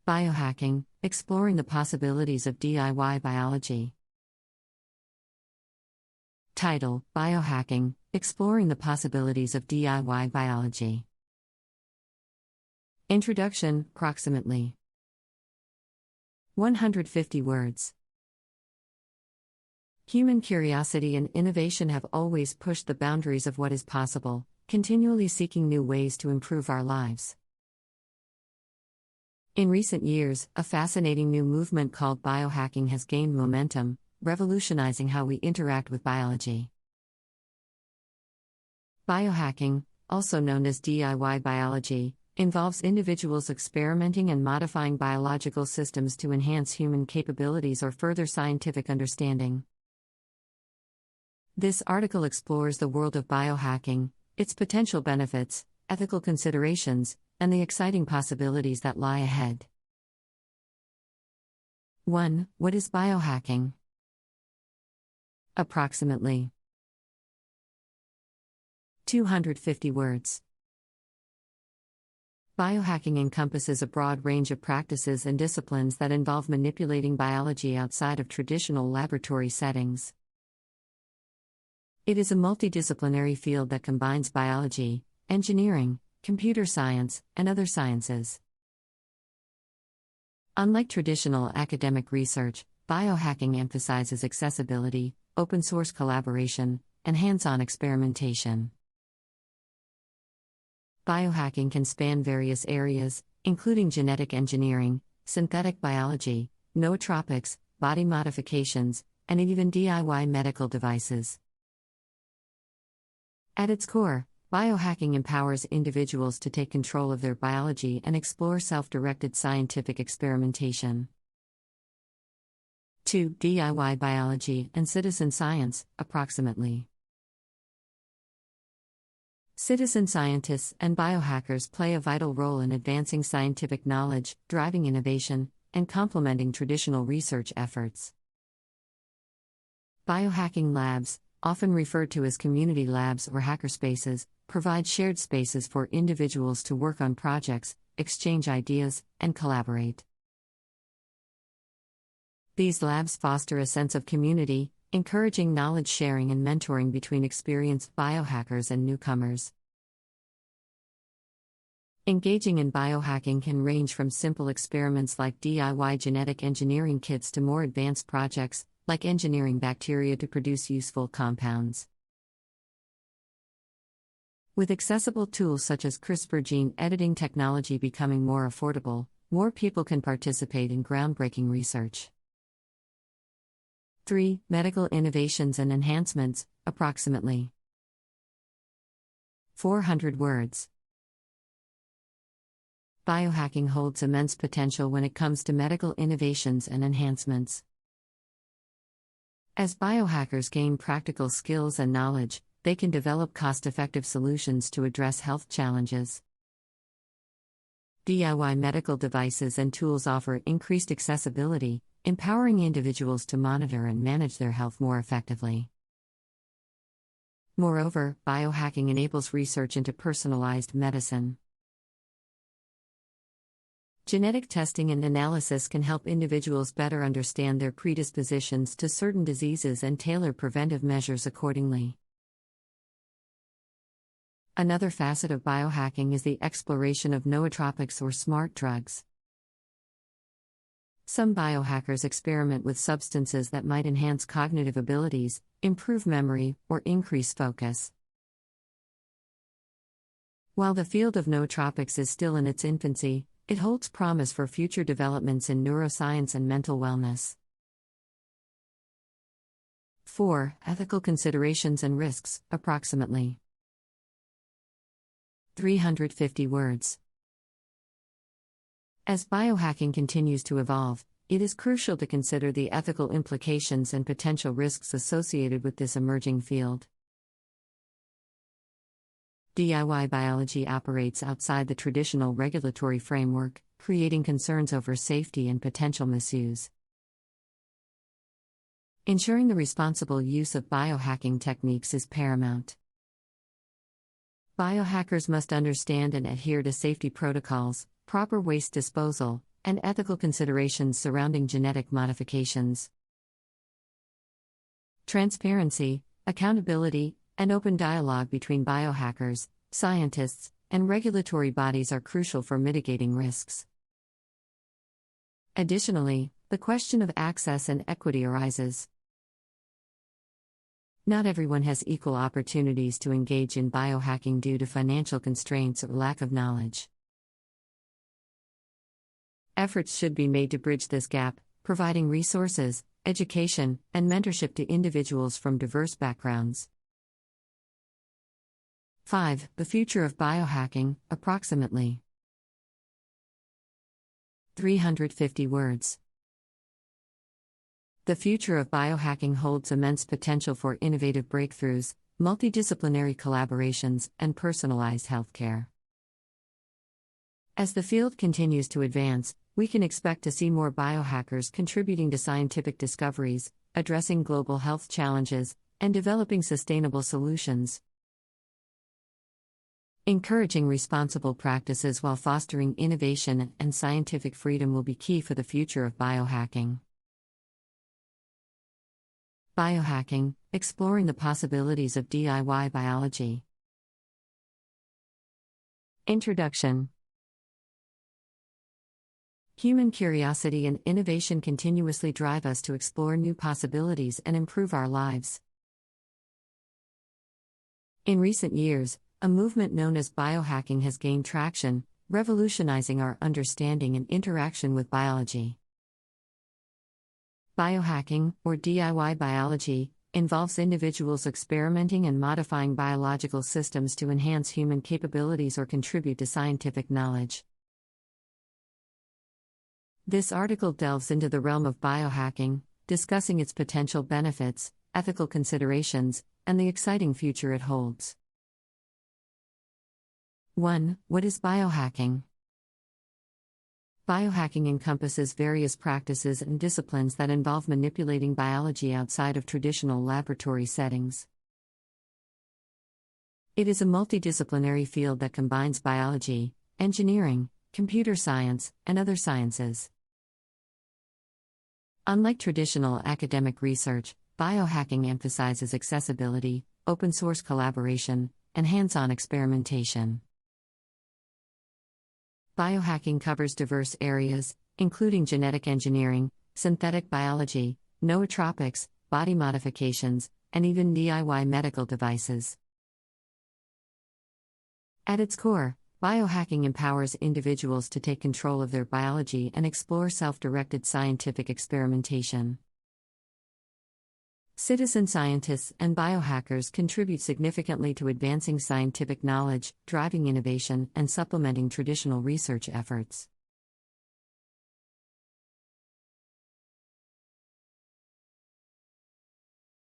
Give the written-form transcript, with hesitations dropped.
Biohacking, Exploring the Possibilities of DIY Biology. Title: Biohacking, Exploring the Possibilities of DIY Biology. Introduction, approximately 150 words. Human curiosity and innovation have always pushed the boundaries of what is possible, continually seeking new ways to improve our lives. In recent years, a fascinating new movement called biohacking has gained momentum, revolutionizing how we interact with biology. Biohacking, also known as DIY biology, involves individuals experimenting and modifying biological systems to enhance human capabilities or further scientific understanding. This article explores the world of biohacking, its potential benefits, ethical considerations, and the exciting possibilities that lie ahead. 1. What is biohacking? Approximately 250 words. Biohacking encompasses a broad range of practices and disciplines that involve manipulating biology outside of traditional laboratory settings. It is a multidisciplinary field that combines biology, engineering, computer science, and other sciences. Unlike traditional academic research, biohacking emphasizes accessibility, open-source collaboration, and hands-on experimentation. Biohacking can span various areas, including genetic engineering, synthetic biology, nootropics, body modifications, and even DIY medical devices. At its core, biohacking empowers individuals to take control of their biology and explore self-directed scientific experimentation. 2. DIY biology and citizen science, approximately. Citizen scientists and biohackers play a vital role in advancing scientific knowledge, driving innovation, and complementing traditional research efforts. Biohacking labs, often referred to as community labs or hackerspaces, provide shared spaces for individuals to work on projects, exchange ideas, and collaborate. These labs foster a sense of community, encouraging knowledge sharing and mentoring between experienced biohackers and newcomers. Engaging in biohacking can range from simple experiments like DIY genetic engineering kits to more advanced projects, like engineering bacteria to produce useful compounds. With accessible tools such as CRISPR gene editing technology becoming more affordable, more people can participate in groundbreaking research. 3. Medical innovations and enhancements, approximately 400 words. Biohacking holds immense potential when it comes to medical innovations and enhancements. As biohackers gain practical skills and knowledge, they can develop cost-effective solutions to address health challenges. DIY medical devices and tools offer increased accessibility, empowering individuals to monitor and manage their health more effectively. Moreover, biohacking enables research into personalized medicine. Genetic testing and analysis can help individuals better understand their predispositions to certain diseases and tailor preventive measures accordingly. Another facet of biohacking is the exploration of nootropics or smart drugs. Some biohackers experiment with substances that might enhance cognitive abilities, improve memory, or increase focus. While the field of nootropics is still in its infancy, it holds promise for future developments in neuroscience and mental wellness. 4. Ethical considerations and risks, approximately 350 words. As biohacking continues to evolve, it is crucial to consider the ethical implications and potential risks associated with this emerging field. DIY biology operates outside the traditional regulatory framework, creating concerns over safety and potential misuse. Ensuring the responsible use of biohacking techniques is paramount. Biohackers must understand and adhere to safety protocols, proper waste disposal, and ethical considerations surrounding genetic modifications. Transparency, accountability, and open dialogue between biohackers, scientists, and regulatory bodies are crucial for mitigating risks. Additionally, the question of access and equity arises. Not everyone has equal opportunities to engage in biohacking due to financial constraints or lack of knowledge. Efforts should be made to bridge this gap, providing resources, education, and mentorship to individuals from diverse backgrounds. 5. The future of biohacking, approximately 350 words. The future of biohacking holds immense potential for innovative breakthroughs, multidisciplinary collaborations, and personalized healthcare. As the field continues to advance, we can expect to see more biohackers contributing to scientific discoveries, addressing global health challenges, and developing sustainable solutions. Encouraging responsible practices while fostering innovation and scientific freedom will be key for the future of biohacking. Biohacking, exploring the possibilities of DIY biology. Introduction. Human curiosity and innovation continuously drive us to explore new possibilities and improve our lives. In recent years, a movement known as biohacking has gained traction, revolutionizing our understanding and interaction with biology. Biohacking, or DIY biology, involves individuals experimenting and modifying biological systems to enhance human capabilities or contribute to scientific knowledge. This article delves into the realm of biohacking, discussing its potential benefits, ethical considerations, and the exciting future it holds. 1. What is biohacking? Biohacking encompasses various practices and disciplines that involve manipulating biology outside of traditional laboratory settings. It is a multidisciplinary field that combines biology, engineering, computer science, and other sciences. Unlike traditional academic research, biohacking emphasizes accessibility, open-source collaboration, and hands-on experimentation. Biohacking covers diverse areas, including genetic engineering, synthetic biology, nootropics, body modifications, and even DIY medical devices. At its core, biohacking empowers individuals to take control of their biology and explore self-directed scientific experimentation. Citizen scientists and biohackers contribute significantly to advancing scientific knowledge, driving innovation, and supplementing traditional research efforts.